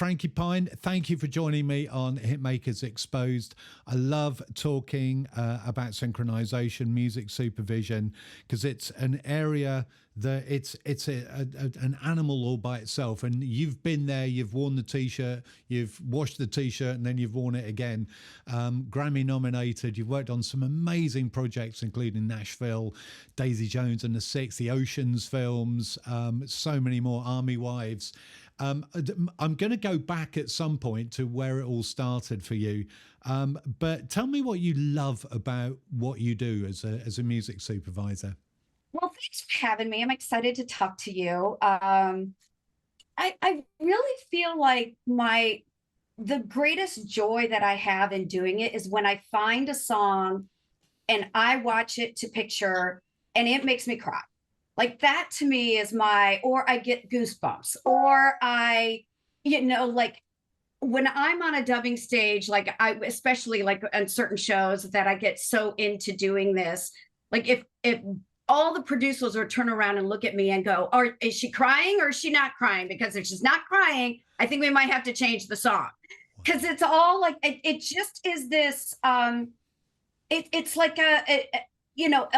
Frankie Pine, thank you for joining me on Hitmakers Exposed. I love talking about synchronization, music supervision, because it's an area that it's an animal all by itself. And you've been there, you've worn the T-shirt, you've washed the T-shirt, and then you've worn it again. Grammy nominated, you've worked on some amazing projects, including Nashville, Daisy Jones and the Six, the Oceans films, so many more, Army Wives. I'm going to go back at some point to where it all started for you. But tell me what you love about what you do as a music supervisor. Well, thanks for having me. I'm excited to talk to you. I really feel like the greatest joy that I have in doing it is when I find a song and I watch it to picture and it makes me cry. Like that to me is or I get goosebumps, or like when I'm on a dubbing stage, like especially like on certain shows that I get so into doing this, like if all the producers would turn around and look at me and go, is she crying or is she not crying? Because if she's not crying, I think we might have to change the song. Because it's all like, it just is this, it's like a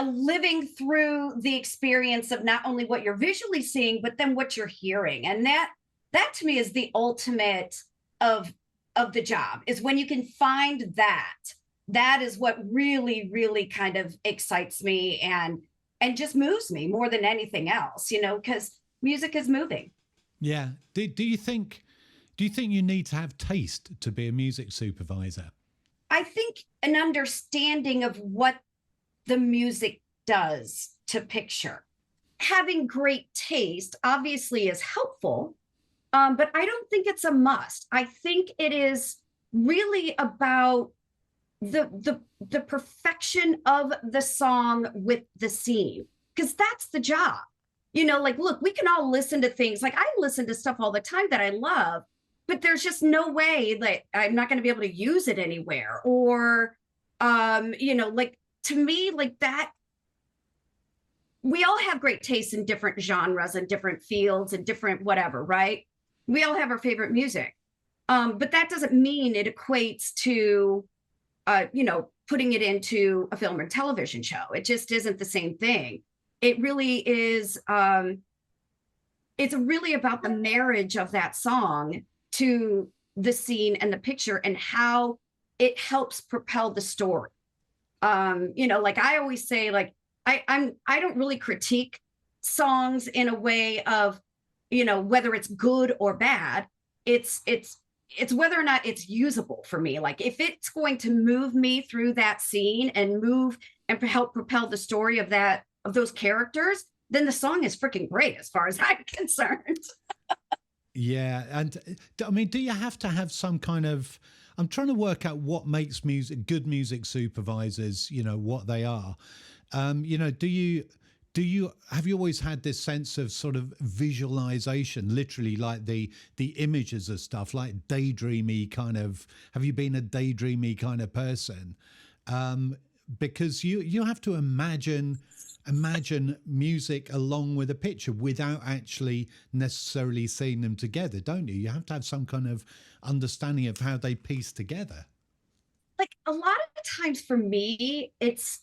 living through the experience of not only what you're visually seeing, but then what you're hearing. And that to me is the ultimate of the job, is when you can find that is what really, really kind of excites me and just moves me more than anything else, because music is moving. Yeah. Do you think you need to have taste to be a music supervisor? I think an understanding of what the music does to picture. Having great taste obviously is helpful, but I don't think it's a must. I think it is really about the perfection of the song with the scene, because that's the job. Like, look, we can all listen to things. Like I listen to stuff all the time that I love, but there's just no way that I'm not going to be able to use it anywhere. Or, like to me, like that, we all have great tastes in different genres and different fields and different whatever, right? We all have our favorite music. But that doesn't mean it equates to putting it into a film or television show. It just isn't the same thing. It really is, it's really about the marriage of that song to the scene and the picture and how it helps propel the story. Like I always say, like, I don't really critique songs in a way of, whether it's good or bad. It's whether or not it's usable for me. Like if it's going to move me through that scene and move and help propel the story of those characters, then the song is freaking great as far as I'm concerned. Yeah. And I mean, do you have to have some kind of, I'm trying to work out what makes good music supervisors, what they are. Have you always had this sense of sort of visualization, literally like the images of stuff, like daydreamy kind of, have you been a daydreamy kind of person? Because you have to imagine music along with a picture without actually necessarily seeing them together, don't you? You have to have some kind of understanding of how they piece together. Like a lot of times for me, it's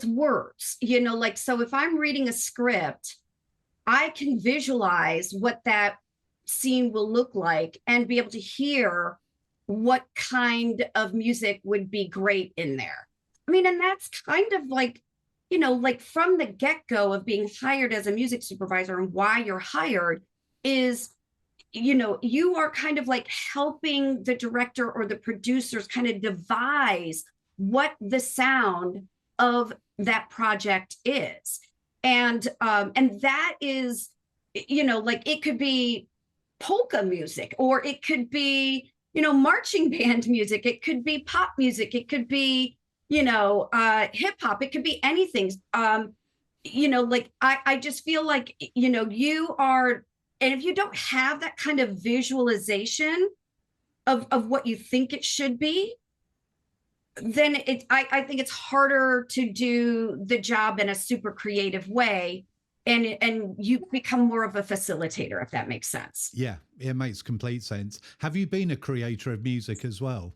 words, like, so if I'm reading a script, I can visualize what that scene will look like and be able to hear what kind of music would be great in there. I mean, and that's kind of like, like from the get-go of being hired as a music supervisor and why you're hired is, you are kind of like helping the director or the producers kind of devise what the sound of that project is. And that is, like it could be polka music, or it could be, marching band music. It could be pop music. It could be, hip hop. It could be anything. Like I just feel like, you are, and if you don't have that kind of visualization of what you think it should be, then I think it's harder to do the job in a super creative way and you become more of a facilitator, if that makes sense. Yeah, it makes complete sense. Have you been a creator of music as well?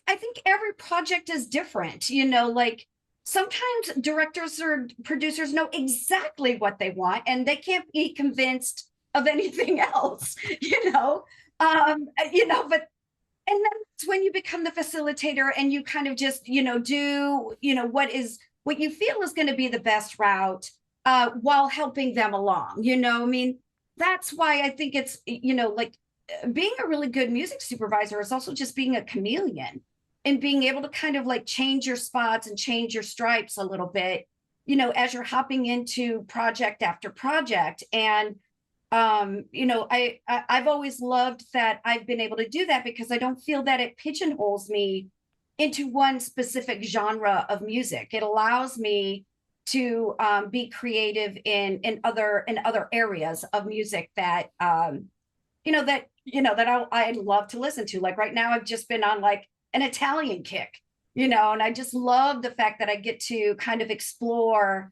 I think every project is different, like sometimes directors or producers know exactly what they want and they can't be convinced of anything else, but and then it's when you become the facilitator and you kind of just, do, what you feel is going to be the best route, while helping them along, I mean, that's why I think it's, like being a really good music supervisor is also just being a chameleon and being able to kind of like change your spots and change your stripes a little bit, as you're hopping into project after project. And I've always loved that I've been able to do that because I don't feel that it pigeonholes me into one specific genre of music. It allows me to be creative in other areas of music that I'd love to listen to. Like right now, I've just been on like an Italian kick, and I just love the fact that I get to kind of explore,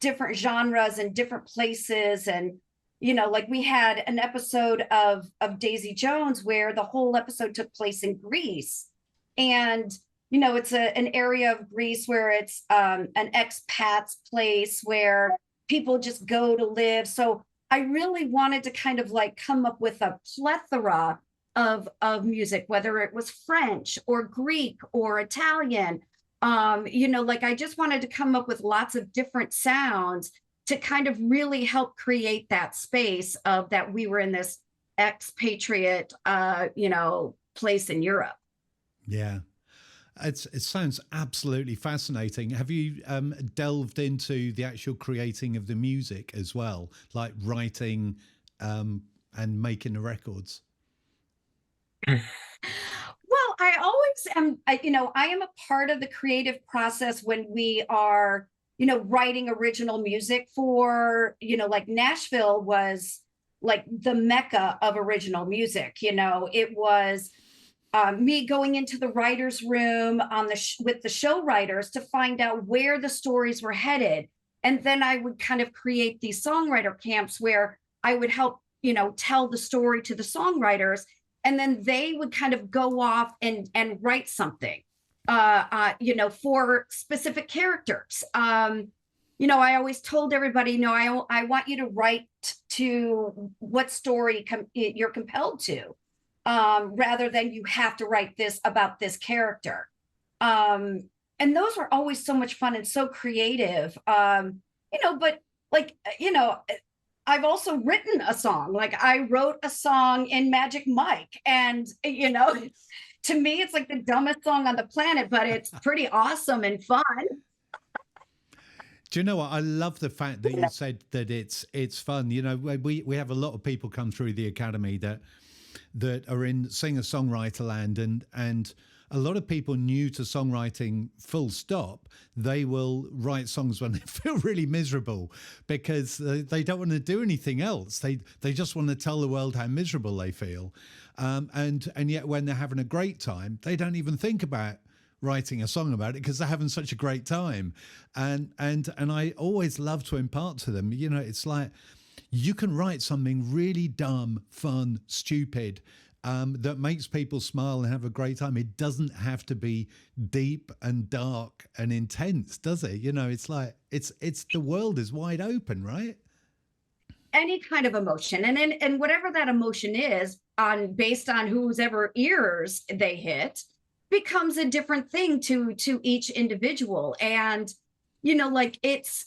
different genres and different places. And like we had an episode of Daisy Jones where the whole episode took place in Greece, and it's an area of Greece where it's an expat's place where people just go to live. So I really wanted to kind of like come up with a plethora of music, whether it was French or Greek or Italian. Like I just wanted to come up with lots of different sounds to kind of really help create that space of that we were in this expatriate, place in Europe. Yeah. It sounds absolutely fascinating. Have you delved into the actual creating of the music as well, like writing and making the records? Well, I always am, I am a part of the creative process when we are, writing original music for, like Nashville was like the mecca of original music. It was me going into the writer's room on with the show writers to find out where the stories were headed. And then I would kind of create these songwriter camps where I would help, tell the story to the songwriters. And then they would kind of go off and write something, for specific characters. I always told everybody, I want you to write to what story you're compelled to, rather than you have to write this about this character. And those were always so much fun and so creative, but like, I've also written a song. Like I wrote a song in Magic Mike, and to me it's like the dumbest song on the planet, but it's pretty awesome and fun. Do you know what? I love the fact that you said that it's fun. We have a lot of people come through the academy that are in singer-songwriter land, and a lot of people new to songwriting, full stop, they will write songs when they feel really miserable because they don't want to do anything else. They just want to tell the world how miserable they feel. And yet when they're having a great time, they don't even think about writing a song about it because they're having such a great time. And I always love to impart to them, it's like you can write something really dumb, fun, stupid, that makes people smile and have a great time. It doesn't have to be deep and dark and intense, does it? It's like it's the world is wide open, right? Any kind of emotion, and whatever that emotion is, based on whose ever ears they hit, becomes a different thing to each individual. And like it's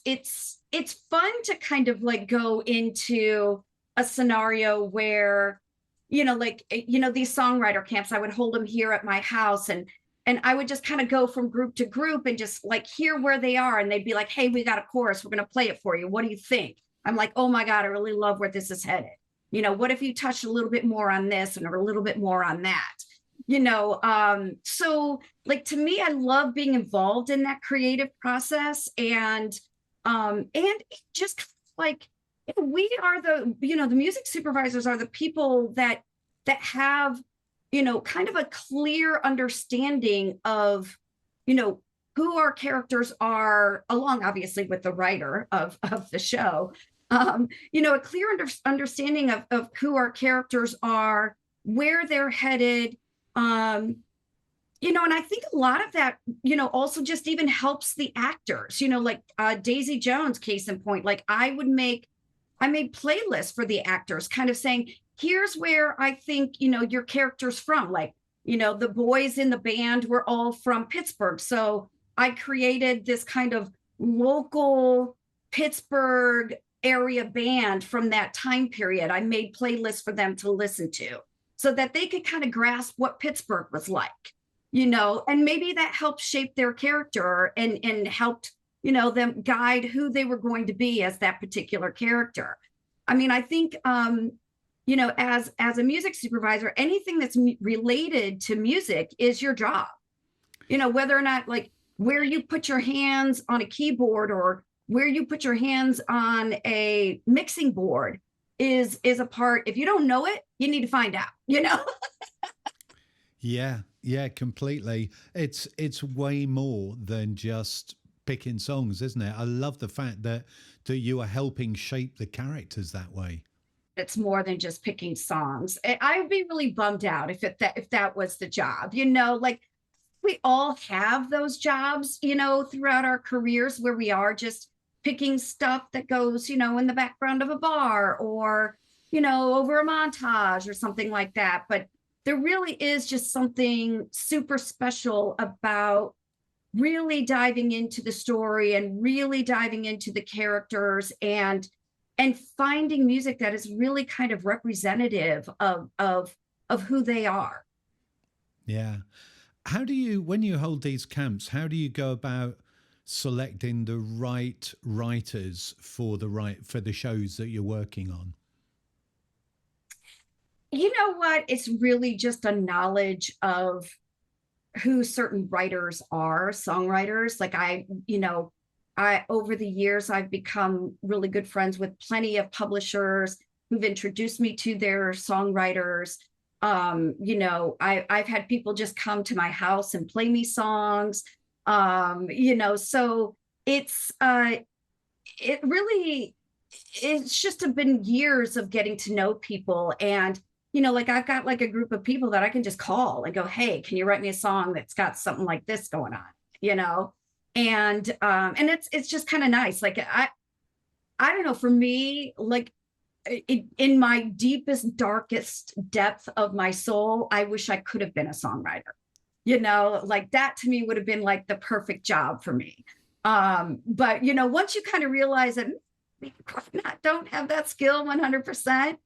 fun to kind of like go into a scenario where these songwriter camps, I would hold them here at my house, and I would just kind of go from group to group and just like hear where they are. And they'd be like, hey, we got a chorus. We're going to play it for you. What do you think? I'm like, oh my God, I really love where this is headed. What if you touched a little bit more on this and a little bit more on that? So like, to me, I love being involved in that creative process. And just like, we are the music supervisors are the people that have, kind of a clear understanding of, who our characters are, along obviously with the writer of the show, a clear understanding of who our characters are, where they're headed, and I think a lot of that, also just even helps the actors, like Daisy Jones, case in point. Like I made playlists for the actors, kind of saying, here's where I think, your character's from. Like, the boys in the band were all from Pittsburgh. So I created this kind of local Pittsburgh area band from that time period. I made playlists for them to listen to so that they could kind of grasp what Pittsburgh was like, and maybe that helped shape their character and helped, them guide who they were going to be as that particular character. I mean, I think, as a music supervisor, anything that's related to music is your job, whether or not like where you put your hands on a keyboard or where you put your hands on a mixing board is a part. If you don't know it, you need to find out, Yeah, completely. It's way more than just picking songs, isn't it? I love the fact that you are helping shape the characters that way. It's more than just picking songs. I would be really bummed out if that was the job, like we all have those jobs, throughout our careers where we are just picking stuff that goes, in the background of a bar or, over a montage or something like that. But there really is just something super special about really diving into the story and really diving into the characters and finding music that is really kind of representative of who they are. Yeah. How do you, when you hold these camps, how do you go about selecting the right writers for the shows that you're working on? You know what? It's really just a knowledge of who certain writers are, songwriters. Like I over the years, I've become really good friends with plenty of publishers who've introduced me to their songwriters. I've had people just come to my house and play me songs. So it's just been years of getting to know people. And, like I've got like a group of people that I can just call and go, hey, can you write me a song that's got something like this going on, And it's just kind of nice. Like, I don't know, for me, like in my deepest, darkest depth of my soul, I wish I could have been a songwriter, like that to me would have been like the perfect job for me. But, once you kind of realize that we don't have that skill 100%,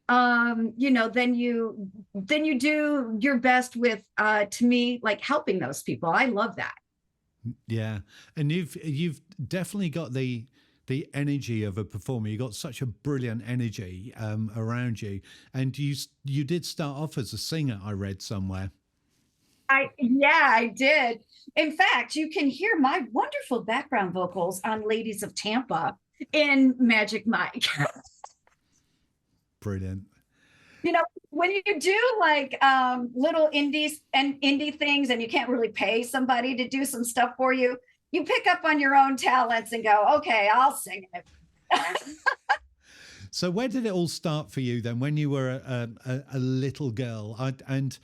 then you do your best with, to me, like helping those people. I love that. Yeah. And you've definitely got the energy of a performer. You got such a brilliant energy around you. And you did start off as a singer, I read somewhere. I did. In fact, you can hear my wonderful background vocals on Ladies of Tampa in Magic Mike. Brilliant. When you do like little indie things and you can't really pay somebody to do some stuff for you, you pick up on your own talents and go, okay, I'll sing it. So where did it all start for you then, when you were a little girl? And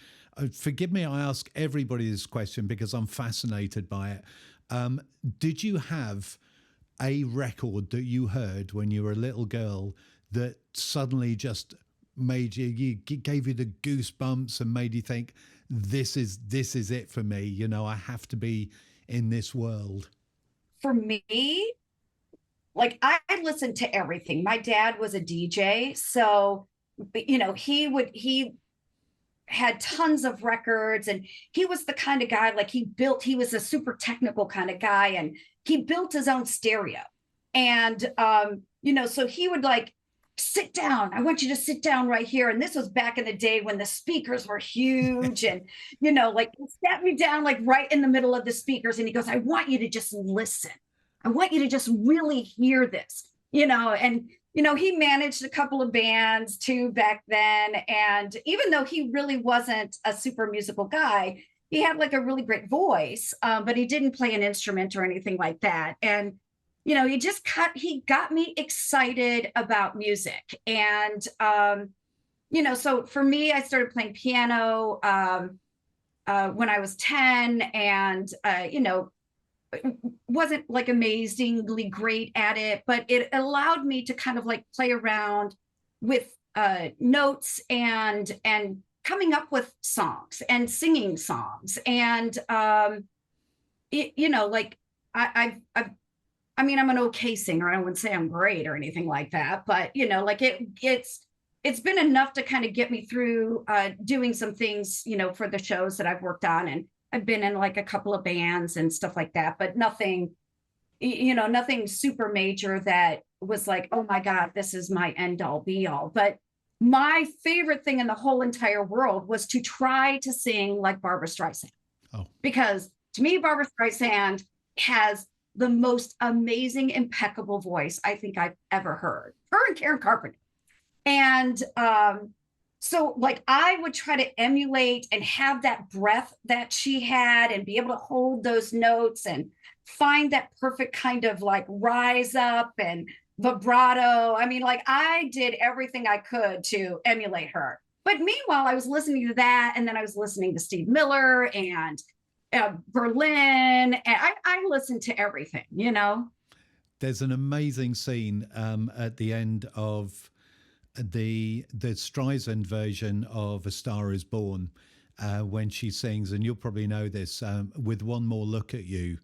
forgive me, I ask everybody this question because I'm fascinated by it. Did you have a record that you heard when you were a little girl that suddenly just made you gave you the goosebumps and made you think, this is it for me, I have to be in this world? For me, like I listened to everything. My dad was a DJ, so he had tons of records, and he was the kind of guy, like he was a super technical kind of guy, and he built his own stereo. And so he would like, sit down. I want you to sit down right here. And this was back in the day when the speakers were huge and, like he sat me down, like right in the middle of the speakers. And he goes, I want you to just listen. I want you to just really hear this, and, he managed a couple of bands too back then. And even though he really wasn't a super musical guy, he had like a really great voice, but he didn't play an instrument or anything like that. And, you know, he got me excited about music. And, you know, so for me, I started playing piano when I was 10, and, you know, wasn't like amazingly great at it, but it allowed me to kind of like play around with notes and coming up with songs and singing songs. And you know, like I mean, I'm an okay singer. I wouldn't say I'm great or anything like that, but you know, like it's been enough to kind of get me through doing some things, you know, for the shows that I've worked on. And I've been in like a couple of bands and stuff like that, but nothing, you know, nothing super major that was like, oh my God, this is my end all be all. But my favorite thing in the whole entire world was to try to sing like Barbra Streisand. Oh. Because to me, Barbra Streisand has the most amazing, impeccable voice I think I've ever heard. Her and Karen Carpenter. And so like I would try to emulate and have that breath that she had and be able to hold those notes and find that perfect kind of like rise up and vibrato. I mean, like I did everything I could to emulate her. But meanwhile, I was listening to that, and then I was listening to Steve Miller and Berlin, and I listened to everything, you know. There's an amazing scene at the end of the Streisand version of A Star Is Born, when she sings, and you'll probably know this, With One More Look at You,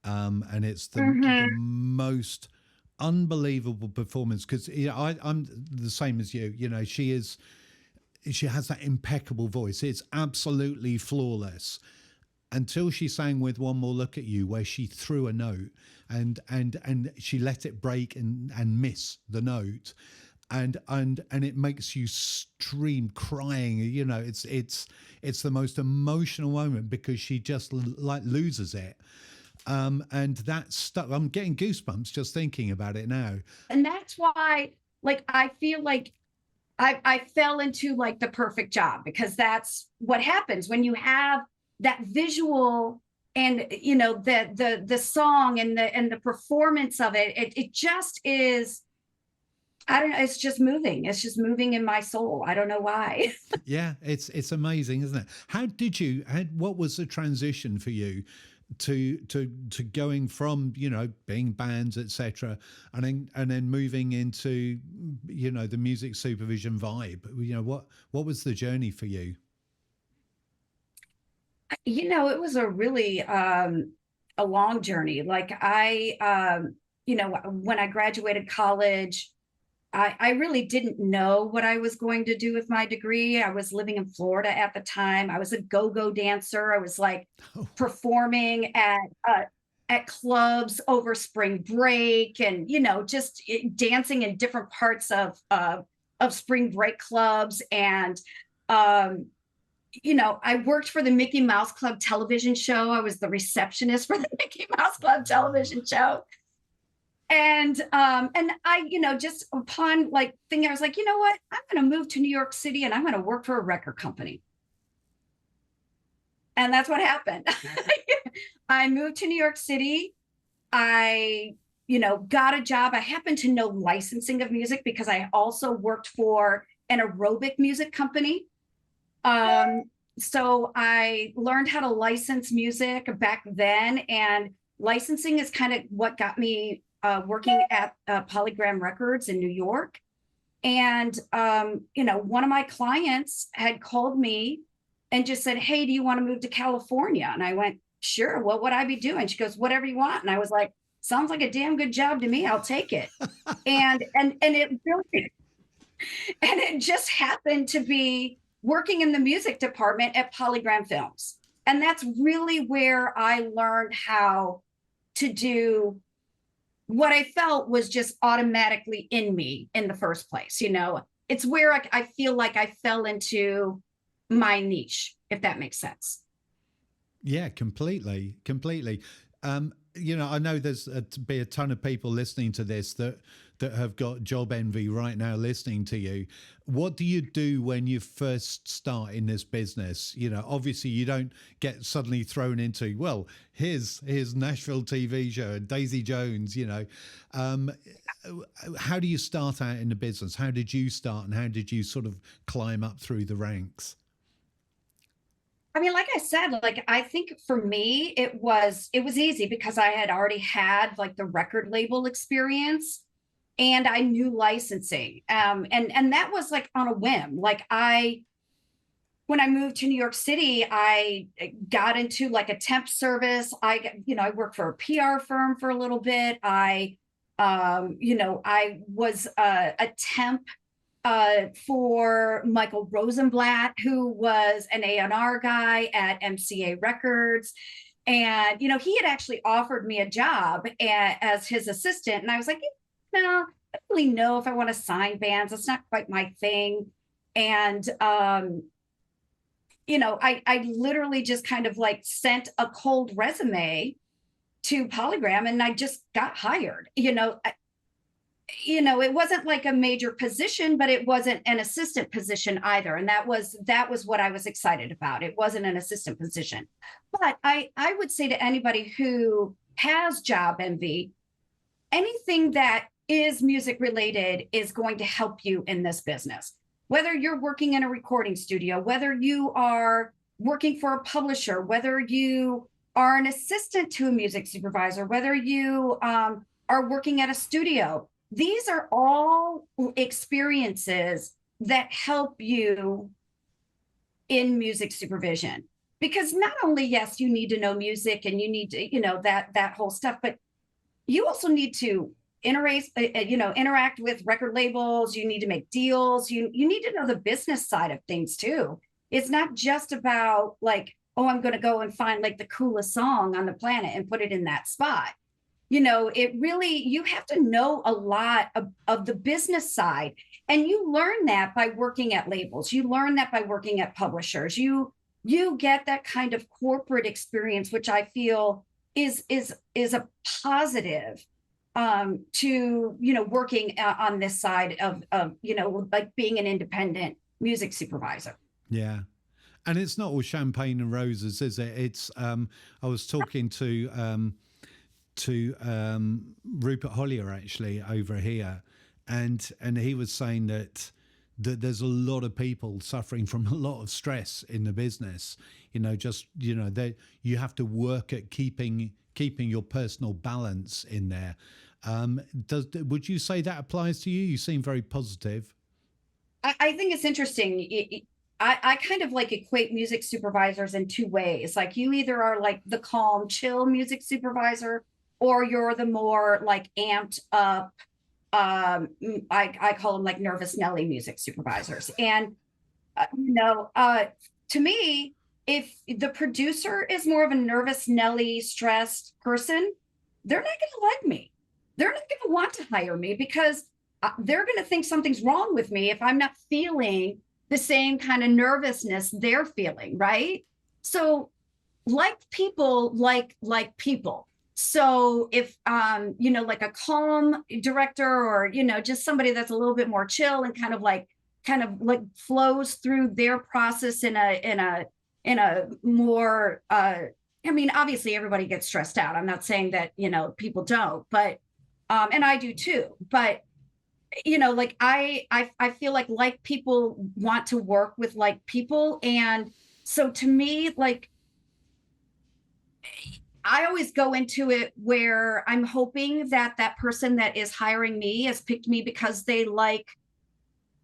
and it's the most unbelievable performance, because you know, I'm the same as you. You know, she has that impeccable voice. It's absolutely flawless until she sang With One More Look at You, where she threw a note and she let it break and miss the note. And it makes you stream crying. You know, it's the most emotional moment because she just like loses it. And that stuff, I'm getting goosebumps just thinking about it now. And that's why, like, I feel like I fell into like the perfect job, because that's what happens when you have that visual and, you know, the song and the performance of it. It just is, I don't know. It's just moving. It's just moving in my soul. I don't know why. Yeah, it's amazing, isn't it? What was the transition for you to going from, you know, being bands, etc., and then moving into, you know, the music supervision vibe? You know, what was the journey for you? You know, it was a really a long journey. Like you know, when I graduated college, I really didn't know what I was going to do with my degree. I was living in Florida at the time. I was a go-go dancer. I was like performing at clubs over spring break, and, you know, just dancing in different parts of spring break clubs. And, you know, I worked for the Mickey Mouse Club television show. I was the receptionist for the Mickey Mouse Club television show. And I, you know, just upon like thinking, I was like, you know what, I'm going to move to New York City and I'm going to work for a record company. And that's what happened. I moved to New York City. I, you know, got a job. I happened to know licensing of music because I also worked for an aerobic music company. So I learned how to license music back then, and licensing is kind of what got me working at Polygram Records in New York. And, you know, one of my clients had called me and just said, hey, do you want to move to California? And I went, sure. What would I be doing? She goes, whatever you want. And I was like, sounds like a damn good job to me. I'll take it. and it really, and it just happened to be working in the music department at Polygram Films. And that's really where I learned how to do what I felt was just automatically in me in the first place. You know, it's where I feel like I fell into my niche, if that makes sense. Yeah, completely. You know, I know there's be a ton of people listening to this that that have got job envy right now listening to you. What do you do when you first start in this business? You know, obviously you don't get suddenly thrown into, well, here's Nashville TV show and Daisy Jones, you know. How do you start out in the business? How did you start, and how did you sort of climb up through the ranks? I mean, like I said, like I think for me, it was easy because I had already had like the record label experience and I knew licensing. And that was like on a whim. Like when I moved to New York City, I got into like a temp service. I worked for a PR firm for a little bit. I was a temp for Michael Rosenblatt, who was an A&R guy at MCA Records. And, you know, he had actually offered me a job as his assistant. And I was like, no, I don't really know if I want to sign bands. It's not quite my thing. And, I literally just kind of like sent a cold resume to Polygram and I just got hired. It wasn't like a major position, but it wasn't an assistant position either. And that was what I was excited about. It wasn't an assistant position. But I would say to anybody who has job envy, anything that is music related is going to help you in this business. Whether you're working in a recording studio, whether you are working for a publisher, whether you are an assistant to a music supervisor, whether you are working at a studio, these are all experiences that help you in music supervision. Because not only, yes, you need to know music and you need to, that whole stuff, but you also need to interact with record labels. You need to make deals. You need to know the business side of things too. It's not just about like, oh, I'm going to go and find like the coolest song on the planet and put it in that spot. It really, you have to know a lot of the business side. And you learn that by working at labels. You learn that by working at publishers. You get that kind of corporate experience, which I feel is a positive to, working on this side of, like being an independent music supervisor. Yeah. And it's not all champagne and roses, is it? It's, I was talking to Rupert Hollier actually over here, and he was saying that there's a lot of people suffering from a lot of stress in the business. That you have to work at keeping your personal balance in there. Would you say that applies to you? You seem very positive. I think it's interesting. I kind of like equate music supervisors in two ways. Like you either are like the calm, chill music supervisor, or you're the more like amped up, I call them like nervous Nelly music supervisors. And, to me, if the producer is more of a nervous Nelly stressed person, they're not going to like me. They're not going to want to hire me because they're going to think something's wrong with me if I'm not feeling the same kind of nervousness they're feeling, right? So like people like people. So if, like a calm director or, just somebody that's a little bit more chill and kind of like flows through their process in a more, obviously everybody gets stressed out. I'm not saying that, people don't, but, and I do too, but, like I feel like people want to work with like people. And so to me, like, I always go into it where I'm hoping that that person that is hiring me has picked me because they like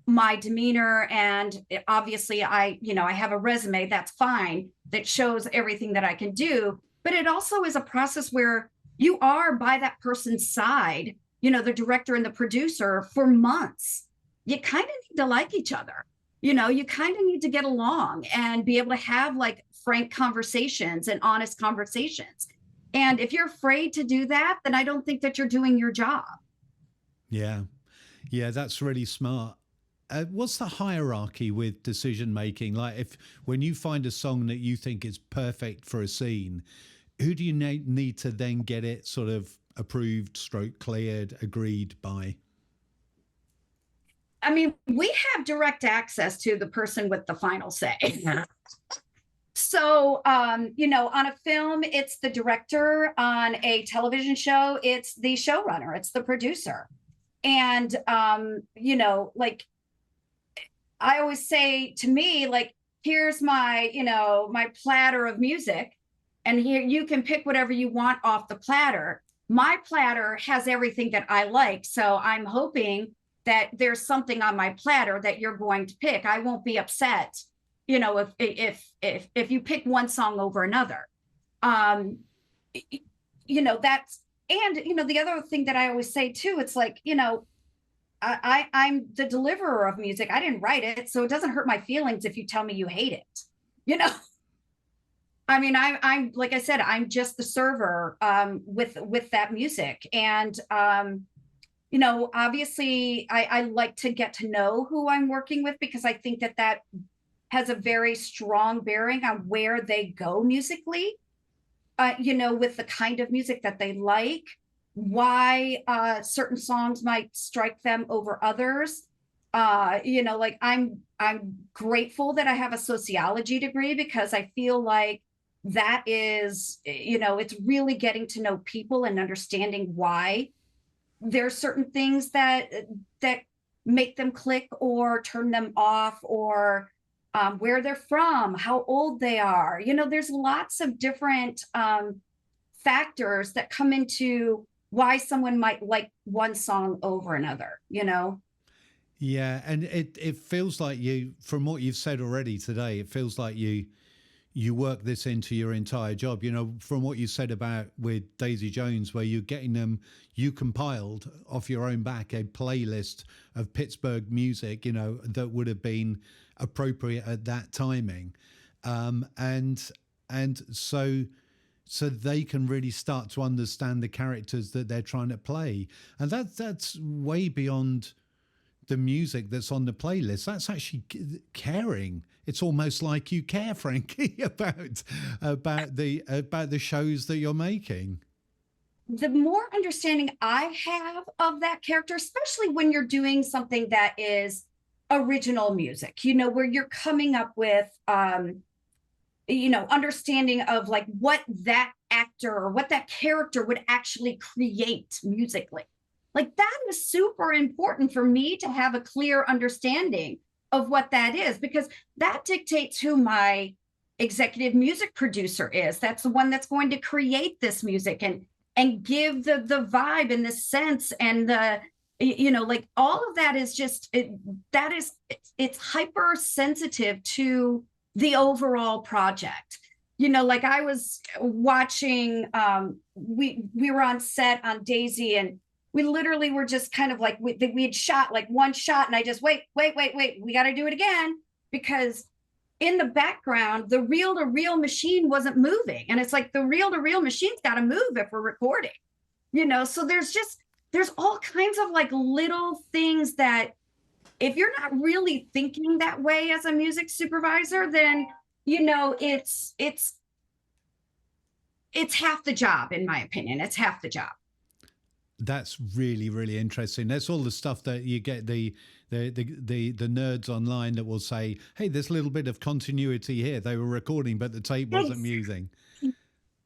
my demeanor. And obviously I have a resume that's fine, that shows everything that I can do. But it also is a process where you are by that person's side, the director and the producer for months. You kind of need to like each other. You kind of need to get along and be able to have like frank conversations and honest conversations. And if you're afraid to do that, then I don't think that you're doing your job. Yeah. Yeah, that's really smart. What's the hierarchy with decision making? Like when you find a song that you think is perfect for a scene, who do you need to then get it sort of approved, cleared, agreed by? I mean, we have direct access to the person with the final say. So, on a film, it's the director. On a television show, it's the showrunner, it's the producer. And, like I always say to me, like, here's my, my platter of music, and here you can pick whatever you want off the platter. My platter has everything that I like. So I'm hoping that there's something on my platter that you're going to pick. I won't be upset, if you pick one song over another. That's, and the other thing that I always say too, it's like, I'm the deliverer of music. I didn't write it, so it doesn't hurt my feelings if you tell me you hate it. I mean, I'm like I said, I'm just the server with that music. And obviously I like to get to know who I'm working with, because I think that has a very strong bearing on where they go musically, with the kind of music that they like, why certain songs might strike them over others. Like I'm grateful that I have a sociology degree, because I feel like that is, it's really getting to know people and understanding why there's certain things that make them click or turn them off, or where they're from, how old they are. There's lots of different factors that come into why someone might like one song over another. Yeah, and it feels like you, from what you've said already today, it feels like you work this into your entire job. From what you said about with Daisy Jones, where you're getting them, you compiled off your own back a playlist of Pittsburgh music, that would have been appropriate at that timing, and so they can really start to understand the characters that they're trying to play, and that's way beyond the music that's on the playlist. That's actually caring. It's almost like you care, Frankie, about the shows that you're making. The more understanding I have of that character, especially when you're doing something that is original music, where you're coming up with understanding of like what that actor or what that character would actually create musically. Like that is super important for me to have a clear understanding of what that is, because that dictates who my executive music producer is. That's the one that's going to create this music and give the vibe and the sense and the, like all of that is just, it's hypersensitive to the overall project. Like I was watching, we were on set on Daisy, and we literally were just kind of like, we had shot like one shot, and I just, wait, we got to do it again, because in the background, the reel-to-reel machine wasn't moving. And it's like, the reel-to-reel machine's got to move if we're recording, so there's all kinds of like little things that if you're not really thinking that way as a music supervisor, then, it's half the job, in my opinion. It's half the job. That's really, really interesting. That's all the stuff that you get the nerds online that will say, hey, there's a little bit of continuity here. They were recording, but the tape wasn't musing.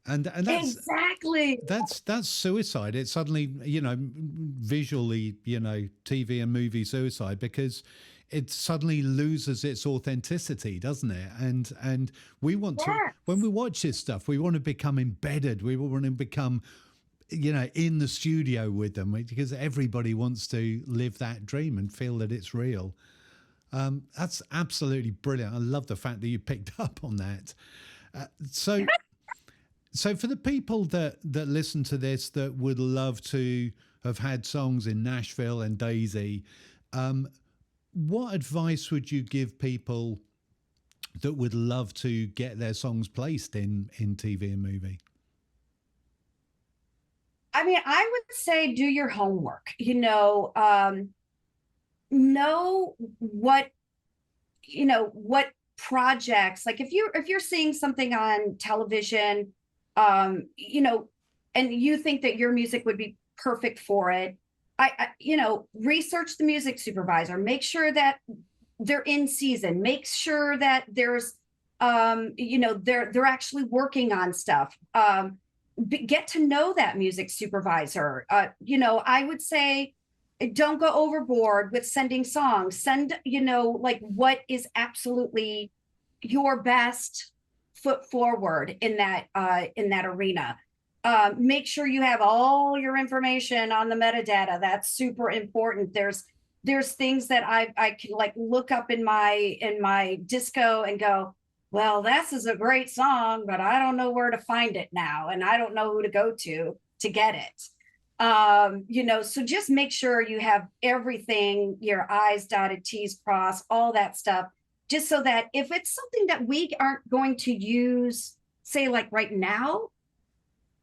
And that's exactly, that's suicide. It's suddenly, visually, TV and movie suicide, because it suddenly loses its authenticity, doesn't it? And we want to, when we watch this stuff, we want to become embedded. We want to become, in the studio with them, because everybody wants to live that dream and feel that it's real. That's absolutely brilliant. I love the fact that you picked up on that. So for the people that listen to this that would love to have had songs in Nashville and Daisy, what advice would you give people that would love to get their songs placed in TV and movie? I mean, I would say do your homework, know what projects, like if you're seeing something on television, and you think that your music would be perfect for it, research the music supervisor, make sure that they're in season, make sure that there's, they're actually working on stuff. Get to know that music supervisor. I would say don't go overboard with sending songs. Send, like what is absolutely your best foot forward in that arena. Make sure you have all your information on the metadata. That's super important. There's things that I can like look up in my disco and go, well, this is a great song, but I don't know where to find it now, and I don't know who to go to get it. So just make sure you have everything, your I's dotted, T's crossed, all that stuff, just so that if it's something that we aren't going to use, say like right now,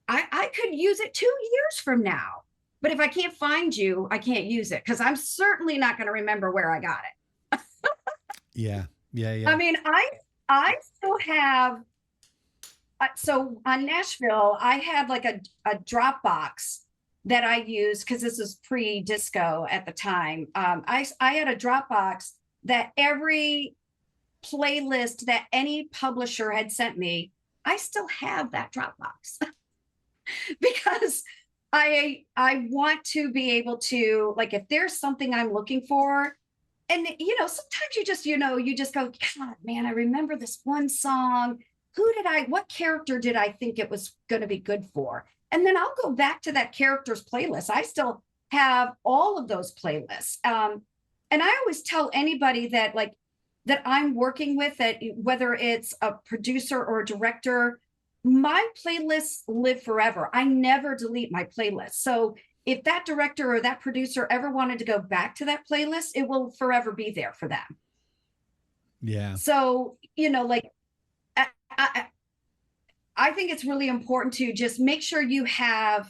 I could use it 2 years from now. But if I can't find you, I can't use it, because I'm certainly not going to remember where I got it. Yeah. I mean, I still have, so on Nashville, I had like a Dropbox that I used, because this is pre-disco at the time. I had a Dropbox that every playlist that any publisher had sent me, I still have that Dropbox. Because I want to be able to, like, if there's something I'm looking for, and sometimes you just go, God, man, I remember this one song. What character did I think it was going to be good for? And then I'll go back to that character's playlist. I still have all of those playlists. And I always tell anybody that I'm working with, that whether it's a producer or a director, my playlists live forever. I never delete my playlist. So if that director or that producer ever wanted to go back to that playlist, it will forever be there for them. Yeah. So, I think it's really important to just make sure you have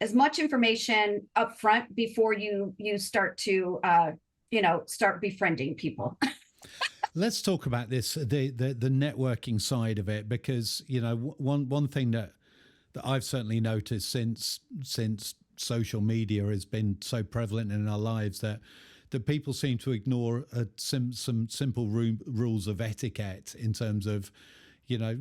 as much information up front before you start to, start befriending people. Let's talk about this, the networking side of it, because one thing that I've certainly noticed since social media has been so prevalent in our lives, that people seem to ignore some simple rules of etiquette in terms of, I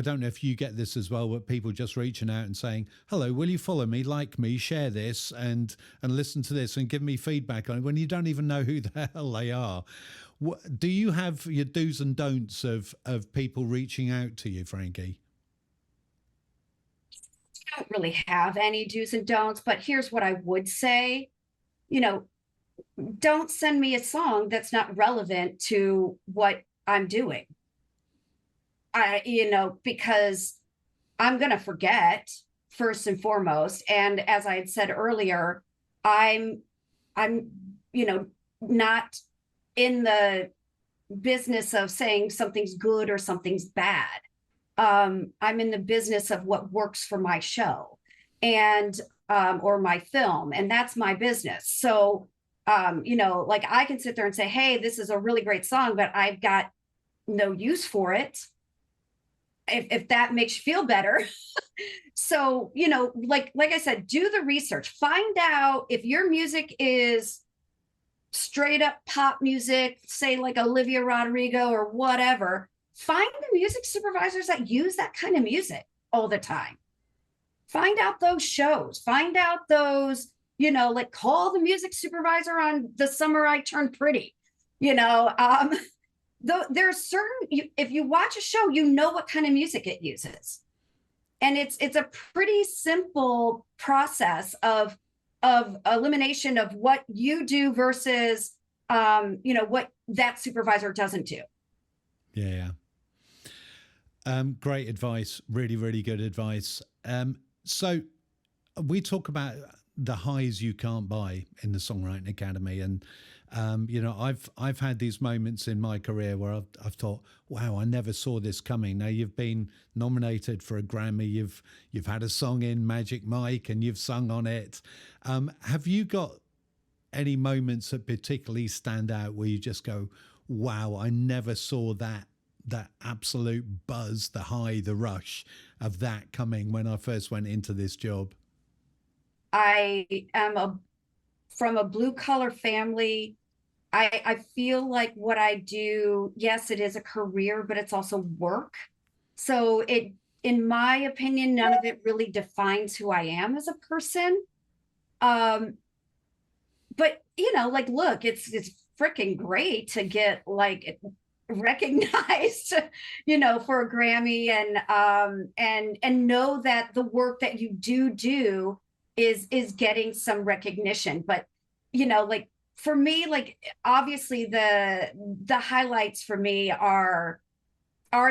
don't know if you get this as well, but people just reaching out and saying, hello, will you follow me, like me, share this, and listen to this and give me feedback on it, when you don't even know who the hell they are. Do you have your do's and don'ts of people reaching out to you, Frankie? I don't really have any do's and don'ts, but here's what I would say. Don't send me a song that's not relevant to what I'm doing. Because I'm going to forget, first and foremost. And as I had said earlier, I'm not in the business of saying something's good or something's bad. I'm in the business of what works for my show and or my film, and that's my business. So I can sit there and say, hey, this is a really great song, but I've got no use for it, if that makes you feel better. So like I said, do the research, find out if your music is straight up pop music, say like Olivia Rodrigo or whatever. Find the music supervisors that use that kind of music all the time. Find out those shows, find out those, call the music supervisor on The Summer I Turned Pretty. There's certain, if you watch a show, what kind of music it uses. And it's a pretty simple process of elimination of what you do versus what that supervisor doesn't do. Yeah. Great advice. Really, really good advice. So we talk about the highs you can't buy in the Songwriting Academy, and I've had these moments in my career where I've thought, wow, I never saw this coming. Now you've been nominated for a Grammy, you've had a song in Magic Mike, and you've sung on it. Have you got any moments that particularly stand out where you just go, wow, I never saw that absolute buzz, the high, the rush of that coming when I first went into this job? I am from a blue collar family. I feel like what I do, yes, it is a career, but it's also work. So in my opinion, none of it really defines who I am as a person. Um, but like, look, it's freaking great to get like recognized, for a Grammy, and know that the work that you do is getting some recognition. But like for me, like obviously the highlights for me are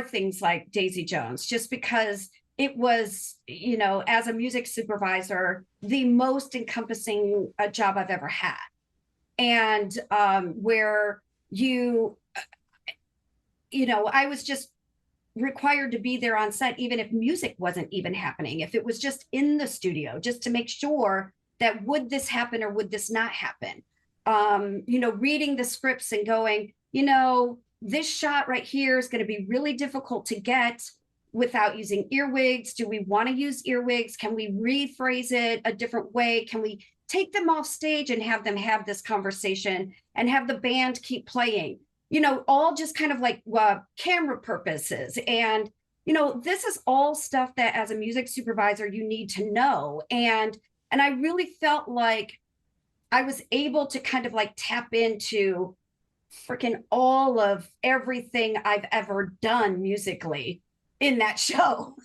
things like Daisy Jones, just because it was, as a music supervisor, the most encompassing job I've ever had. And where I was just required to be there on set, even if music wasn't even happening, if it was just in the studio, just to make sure that would this happen or would this not happen. Reading the scripts and going, this shot right here is going to be really difficult to get without using earwigs. Do we want to use earwigs? Can we rephrase it a different way? Can we take them off stage and have them have this conversation and have the band keep playing? All just kind of like camera purposes. And, this is all stuff that as a music supervisor, you need to know. And I really felt like I was able to kind of like tap into freaking all of everything I've ever done musically in that show.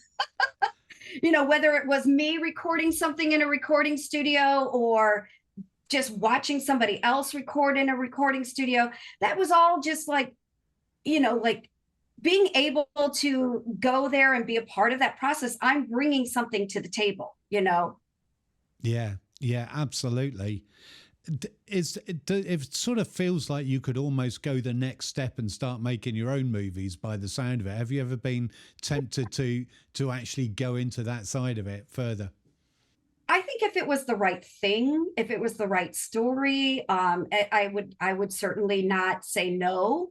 Whether it was me recording something in a recording studio or just watching somebody else record in a recording studio, that was all just like, like being able to go there and be a part of that process. I'm bringing something to the table, Yeah, absolutely. It sort of feels like you could almost go the next step and start making your own movies by the sound of it. Have you ever been tempted to actually go into that side of it further? I think if it was the right thing, if it was the right story, I would certainly not say no.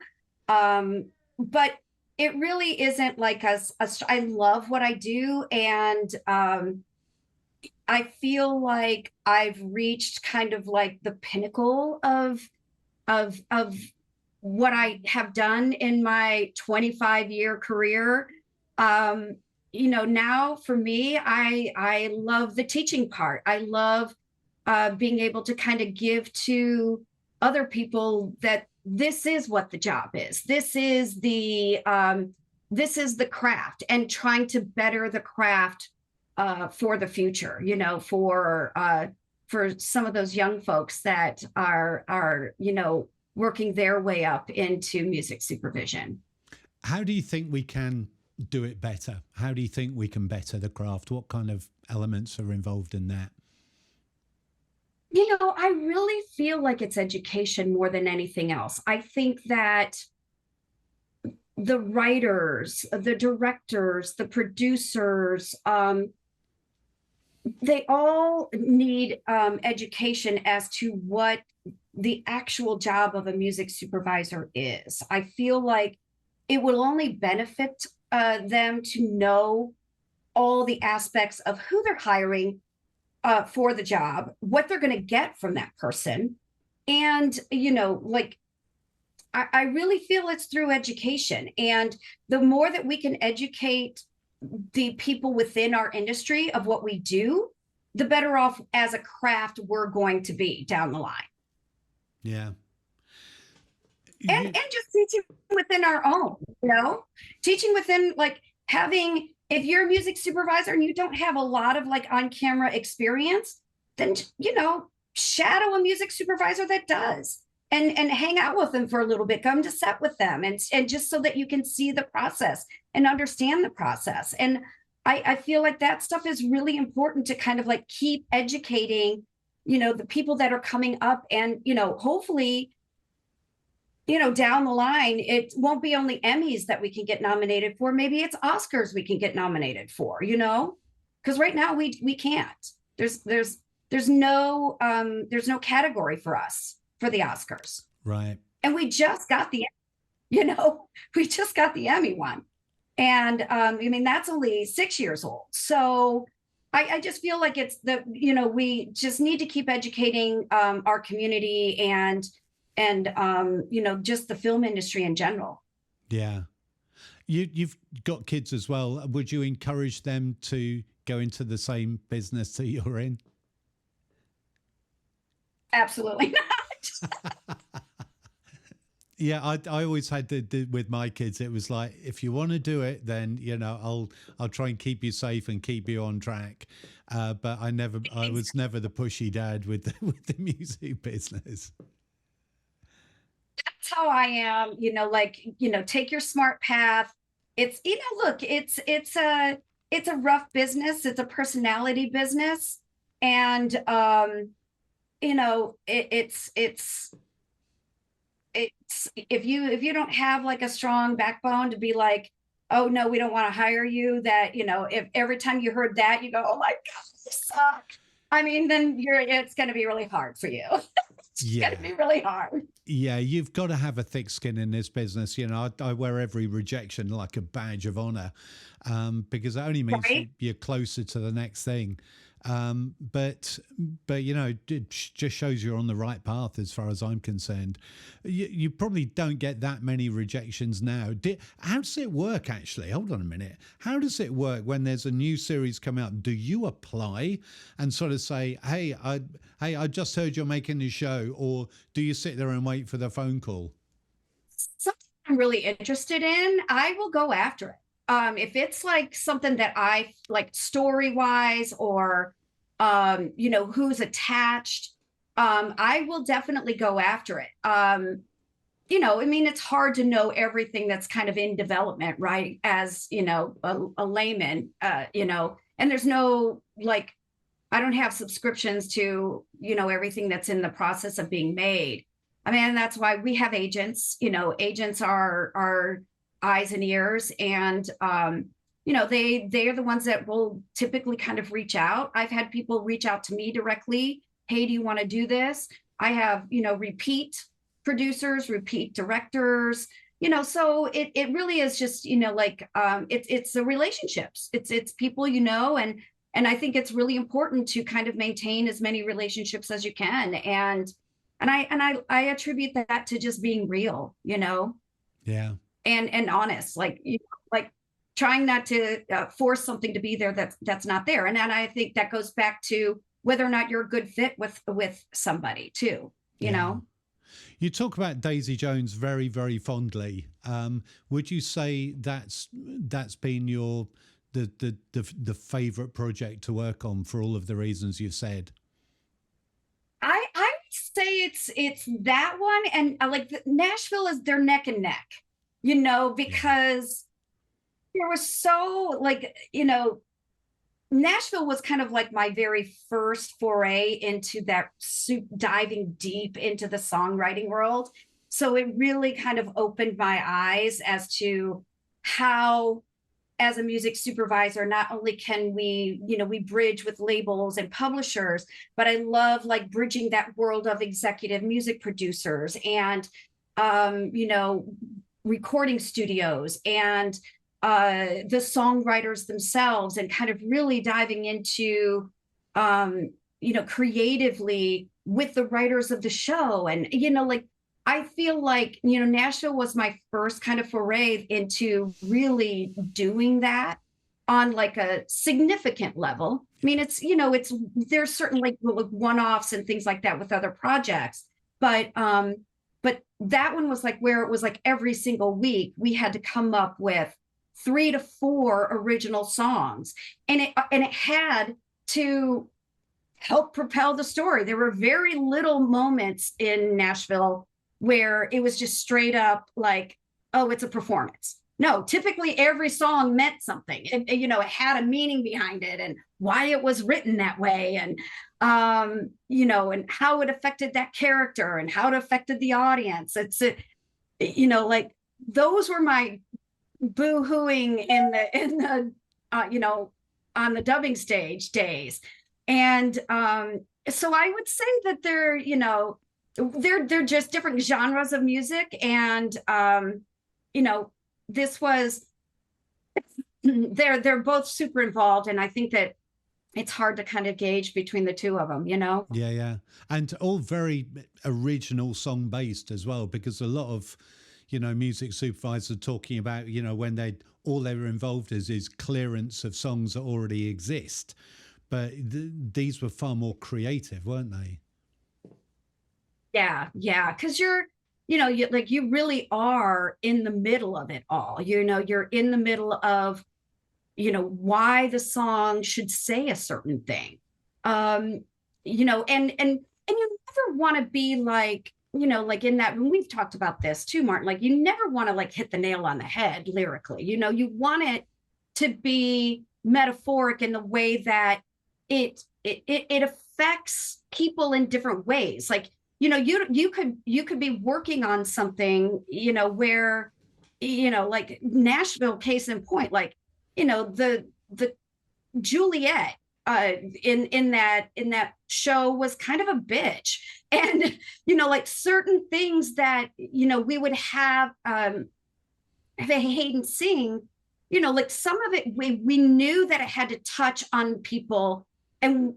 But it really isn't like I love what I do, and I feel like I've reached kind of like the pinnacle of what I have done in my 25-year career. Now for me, I love the teaching part. I love being able to kind of give to other people that this is what the job is. This is the craft, and trying to better the craft for the future, for some of those young folks that are working their way up into music supervision. How do you think we can do it better? How do you think we can better the craft? What kind of elements are involved in that? I really feel like it's education more than anything else. I think that the writers, the directors, the producers, they all need education as to what the actual job of a music supervisor is. I feel like it will only benefit them to know all the aspects of who they're hiring for the job, what they're going to get from that person. And, like, I really feel it's through education. And the more that we can educate the people within our industry of what we do, the better off as a craft we're going to be down the line. Yeah. And just teaching within our own, teaching within, like, having, if you're a music supervisor and you don't have a lot of like on camera experience, then, shadow a music supervisor that does, and hang out with them for a little bit, come to set with them, and just so that you can see the process and understand the process. And I feel like that stuff is really important to kind of like keep educating, the people that are coming up, and, hopefully, down the line, it won't be only Emmys that we can get nominated for. Maybe it's Oscars we can get nominated for, because right now we can't. There's no category for us for the Oscars. Right. And we just got the Emmy one. And that's only 6 years old. So, I just feel like it's we just need to keep educating our community and just the film industry in general. Yeah. You've got kids as well. Would you encourage them to go into the same business that you're in? Absolutely not. Yeah, I always had with my kids. It was like, if you want to do it, then I'll try and keep you safe and keep you on track. But I was never the pushy dad with the music business. That's how I am. Take your smart path. It's look, it's a rough business. It's a personality business, and it's if you don't have like a strong backbone to be like, oh no, we don't want to hire you, that if every time you heard that you go, oh my god, you suck, I mean, then it's going to be really hard for you. It's going to be really hard. Yeah, you've got to have a thick skin in this business. I wear every rejection like a badge of honor, because it only means you're closer to the next thing. But it just shows you're on the right path as far as I'm concerned. You probably don't get that many rejections now. How does it work, actually? Hold on a minute. How does it work when there's a new series coming out? Do you apply and sort of say, hey, I just heard you're making a show, or do you sit there and wait for the phone call? Something I'm really interested in, I will go after it. If it's like something that I like story wise, or who's attached, I will definitely go after it. I mean, it's hard to know everything that's kind of in development, right? As a layman, and there's no, like, I don't have subscriptions to everything that's in the process of being made. I mean, that's why we have agents. Agents are eyes and ears, and they are the ones that will typically kind of reach out. I've had people reach out to me directly. Hey, do you want to do this? I have repeat producers, repeat directors, so it really is just it's the relationships. It's people, and I think it's really important to kind of maintain as many relationships as you can, and I attribute that to just being real, Yeah. And honest, like trying not to force something to be there that's not there. And I think that goes back to whether or not you're a good fit with somebody too, you know. You talk about Daisy Jones very, very fondly. Would you say that's been your the favorite project to work on for all of the reasons you've said? I would say it's that one, and Nashville is their neck and neck, because there was so Nashville was kind of like my very first foray into that diving deep into the songwriting world. So it really kind of opened my eyes as to how, as a music supervisor, not only can we bridge with labels and publishers, but I love bridging that world of executive music producers and, recording studios and the songwriters themselves, and kind of really diving into, creatively with the writers of the show. And, I feel like, Nashville was my first kind of foray into really doing that on a significant level. I mean, there's certainly one-offs and things like that with other projects, but that one was where it was every single week we had to come up with 3 to 4 original songs, and it had to help propel the story. There were very little moments in Nashville where it was just straight up oh, it's a performance. No, typically every song meant something. It had a meaning behind it, and why it was written that way, and and how it affected that character, and how it affected the audience. Those were my boo-hooing in the on the dubbing stage days. And so I would say that they're just different genres of music. And this was they're both super involved. And I think that it's hard to kind of gauge between the two of them, you know? Yeah, yeah. And all very original song based as well, because a lot of, music supervisors are talking about, when all they were involved is clearance of songs that already exist. But these were far more creative, weren't they? Yeah, yeah. Because you really are in the middle of it all. You're in the middle of, why the song should say a certain thing. And you never want to be like, like in that, when we've talked about this too, Martin, like you never want to like hit the nail on the head lyrically. You want it to be metaphoric in the way that it affects people in different ways. Like, you could be working on something, where, like Nashville, case in point, like, the Juliet in that show was kind of a bitch. And, like certain things that, we would have Hayden sing, like some of it, we knew that it had to touch on people. And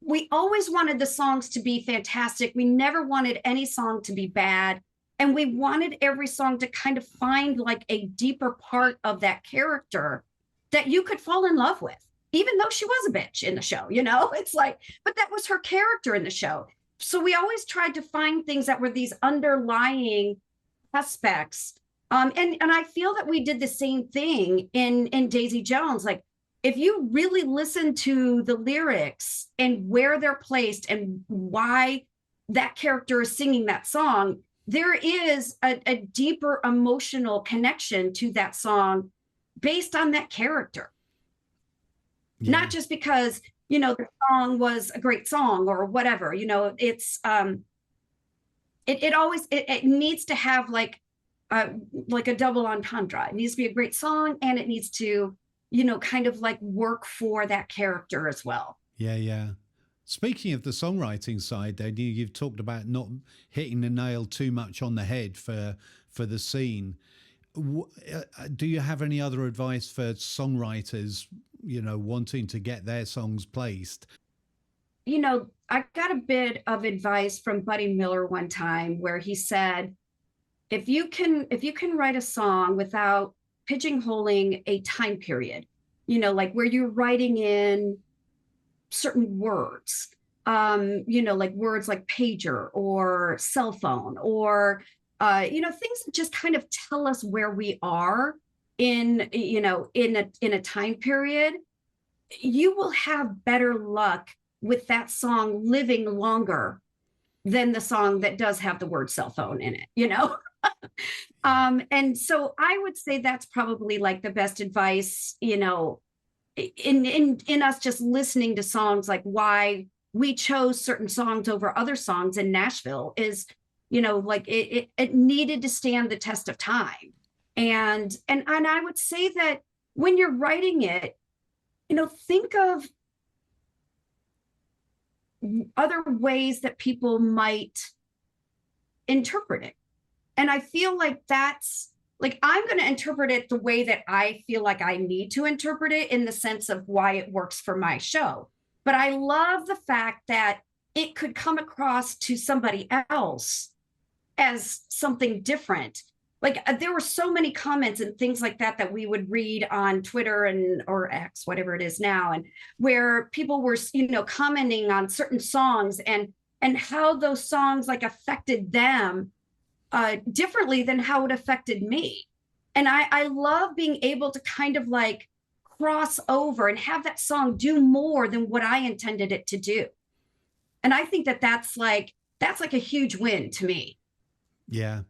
we always wanted the songs to be fantastic. We never wanted any song to be bad. And we wanted every song to kind of find like a deeper part of that character that you could fall in love with, even though she was a bitch in the show, it's like, but that was her character in the show. So we always tried to find things that were these underlying aspects. And I feel that we did the same thing in Daisy Jones. Like, if you really listen to the lyrics and where they're placed and why that character is singing that song, there is a deeper emotional connection to that song based on that character. Yeah. Not just because, the song was a great song or whatever, it's, it always, it needs to have like a double entendre. It needs to be a great song, and it needs to, kind of like work for that character as well. Yeah, yeah. Speaking of the songwriting side, then you've talked about not hitting the nail too much on the head for the scene. Do you have any other advice for songwriters, wanting to get their songs placed? I got a bit of advice from Buddy Miller one time where he said, if you can write a song without pigeonholing a time period, like where you're writing in certain words, like words like pager or cell phone or, things that just kind of tell us where we are in a time period, you will have better luck with that song living longer than the song that does have the word cell phone in it, and so I would say that's probably like the best advice, in us just listening to songs, like why we chose certain songs over other songs in Nashville is, like it needed to stand the test of time. And I would say that when you're writing it, think of other ways that people might interpret it. And I feel like that's like, I'm going to interpret it the way that I feel like I need to interpret it, in the sense of why it works for my show. But I love the fact that it could come across to somebody else as something different. Like there were so many comments and things like that we would read on Twitter or X, whatever it is now, and where people were, commenting on certain songs and how those songs like affected them differently than how it affected me. And I love being able to kind of like cross over and have that song do more than what I intended it to do. And I think that's like a huge win to me. Yeah.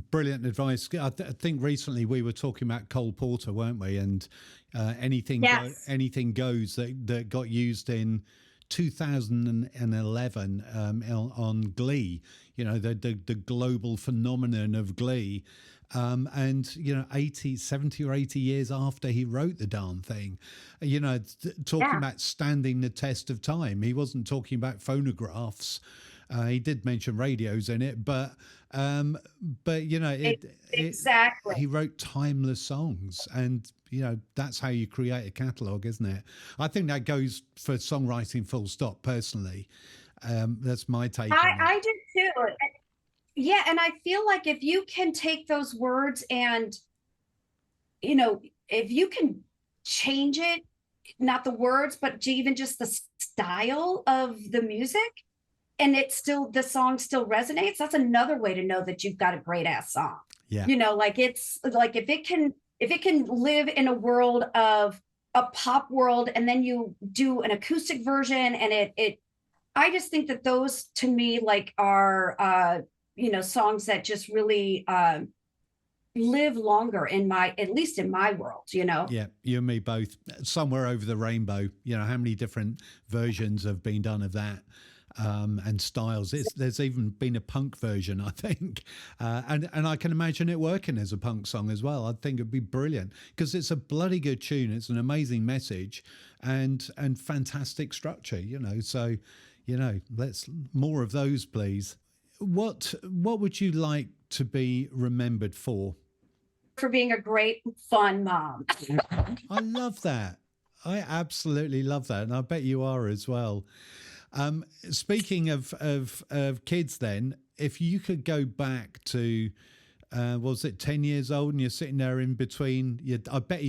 Brilliant advice. I think recently we were talking about Cole Porter, weren't we? And anything goes that got used in 2011 on Glee. The global phenomenon of Glee. And 70 or 80 years after he wrote the darn thing, talking about standing the test of time. He wasn't talking about phonographs. He did mention radios in it, but But you know, Exactly. he wrote timeless songs, and you know that's how you create a catalog, isn't it? I think that goes for songwriting, full stop. Personally, that's my take on it. I do too. Yeah, and I feel like if you can take those words and, you know, if you can change it, not the words, but even just the style of the music, and it still, the song still resonates, that's another way to know that you've got a great ass song. Yeah. You know, like it's like if it can live in a world of a pop world, and then you do an acoustic version, and it I just think that those to me like are you know, songs that just really live longer in my, at least in my world, you know. Yeah, you and me both. Somewhere over the rainbow, you know, how many different versions have been done of that, and styles. There's even been a punk version, I think, and I can imagine it working as a punk song as well. I think it'd be brilliant because it's a bloody good tune. It's an amazing message, and fantastic structure. You know, so you know, let's more of those, please. What would you like to be remembered for? For being a great fun mom. I love that. I absolutely love that, and I bet you are as well. Speaking of kids, then, if you could go back to, was it 10 years old, and you're sitting there in between, I bet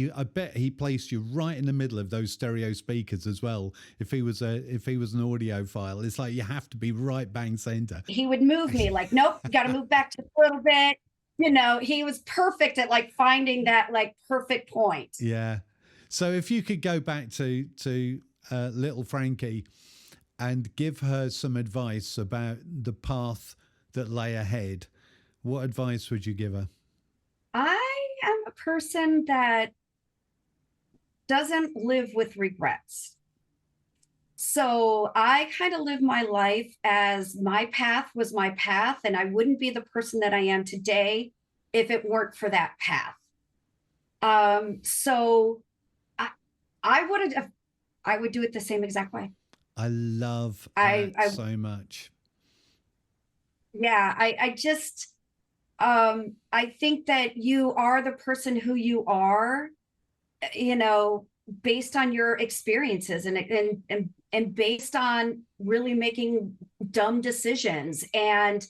he placed you right in the middle of those stereo speakers as well. If he was an audiophile, it's like you have to be right bang center. He would move me like, nope, you got to move back just a little bit. You know, he was perfect at like finding that like perfect point. Yeah. So if you could go back to little Frankie and give her some advice about the path that lay ahead, what advice would you give her? I am a person that doesn't live with regrets. So I kind of live my life as my path was my path, and I wouldn't be the person that I am today if it weren't for that path. So I would do it the same exact way. I love that so much. Yeah, I just I think that you are the person who you are, you know, based on your experiences and based on really making dumb decisions and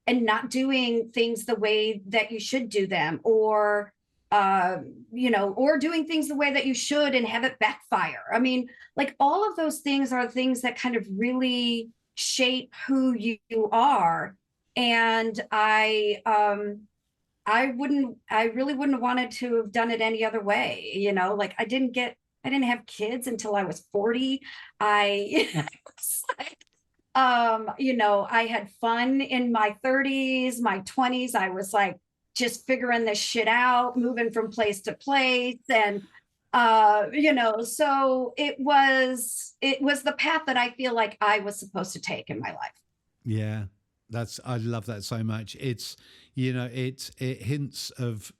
not doing things the way that you should do them, or you know, or doing things the way that you should and have it backfire. I mean, like all of those things are things that kind of really shape who you are. And I really wouldn't have wanted to have done it any other way. You know, like I didn't have kids until I was 40. You know, I had fun in my 30s, my 20s. I was like just figuring this shit out, moving from place to place. And, you know, so it was the path that I feel like I was supposed to take in my life. Yeah. I love that so much. It's, you know, it hints of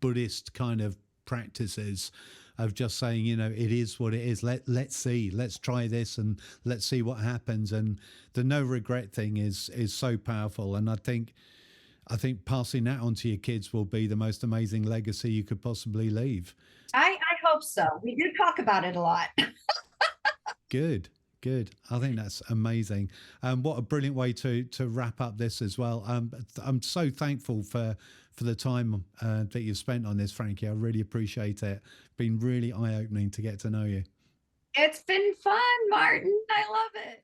Buddhist kind of practices of just saying, you know, it is what it is. Let's see, let's try this and let's see what happens. And the no regret thing is so powerful. And I think passing that on to your kids will be the most amazing legacy you could possibly leave. I hope so. We do talk about it a lot. Good. I think that's amazing. What a brilliant way to wrap up this as well. I'm so thankful for the time that you've spent on this, Frankie. I really appreciate it. Been really eye-opening to get to know you. It's been fun, Martin. I love it.